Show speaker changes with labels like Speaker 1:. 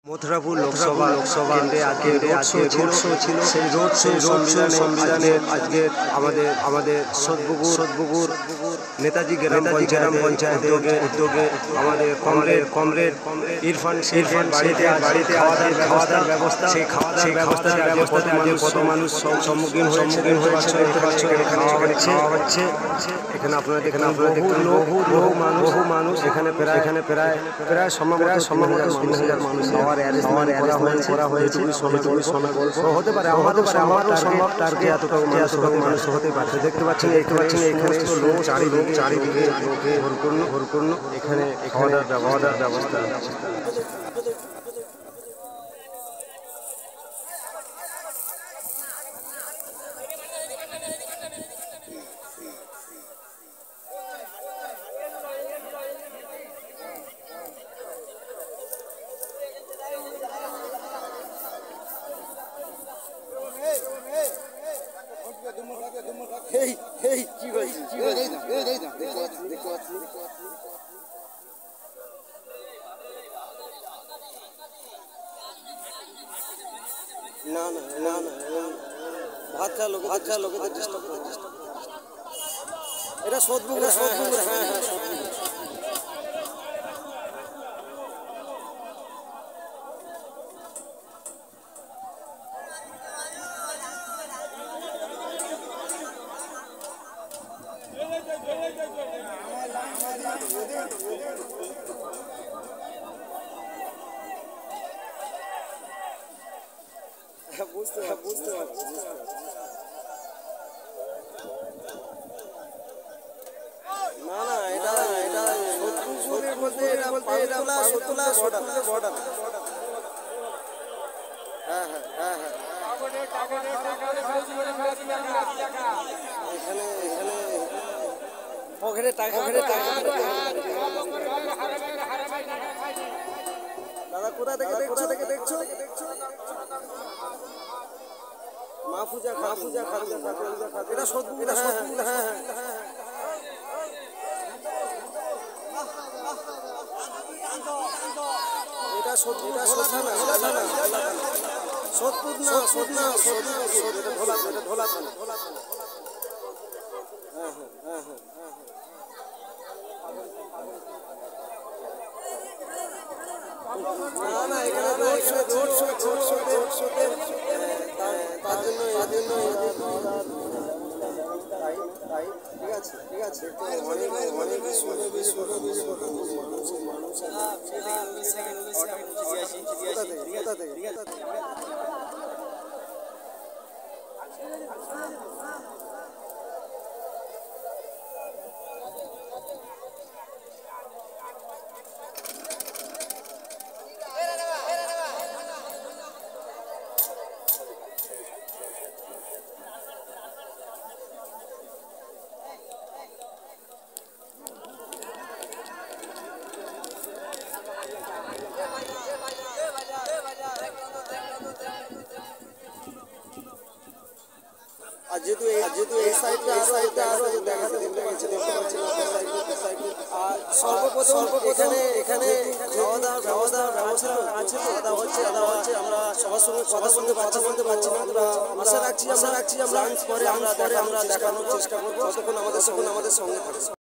Speaker 1: মথুরাপুর লোকসভা কেন্দ্রে আজকে road show ছিল। সেই রোড সংবিধানে আজকে আমাদের সদপুকুর নেতাজি গ্রাম পঞ্চায়েতের উদ্যোগে আমাদের কমরেড ইরফান বাড়িতে খাওয়া দাওয়ার ব্যবস্থা, সেই খাওয়া দাওয়ার ব্যবস্থা কত মানুষ সম্মুখীন হয়েছে দেখতে পাচ্ছ। খাওয়া হচ্ছে এখানে আপনারা দেখেন বহু মানুষ এখানে প্রায় সমাগত মানুষ করা হয়েছে। হতে পারে আমারও সম্ভব টার্গেট এতটাও মানুষ হতে পারে। দেখতে পাচ্ছেন এখানে লোক চারিদিকে লোকে ভরপূর্ণ। এখানে খাওয়া দাওয়ার ব্যবস্থা। না ভাত খা লোকেদের ডিস্টার্ব করে। এটা সদপুকুর। হ্যাঁ বুঝতে পারছি। না এটা বর্ডার। হ্যাঁ এখানে পকেটে টাকা দাদা কোথা থেকে দেখছো? মাহফুজা খাতুন। এটা সদপুকুর। হ্যাঁ এটা সদপুকুর থানা। সোদপুর না এটা ঢোলা থানা। হ্যাঁ না এখানে রোড শো তার জন্য ঠিক আছে অনেক যেহেতু এই সাইডটা আরো দেখাতে সর্বপ্রথম এখানে খাওয়া দাওয়ার ব্যবস্থা আছে। আমরা সবার সঙ্গে কথা বলতে পারছি না। আশা রাখছি আমরা লাঞ্চ পরে আমরা দেখানোর চেষ্টা করবো। ততক্ষণ আমাদের সঙ্গে থাকবে।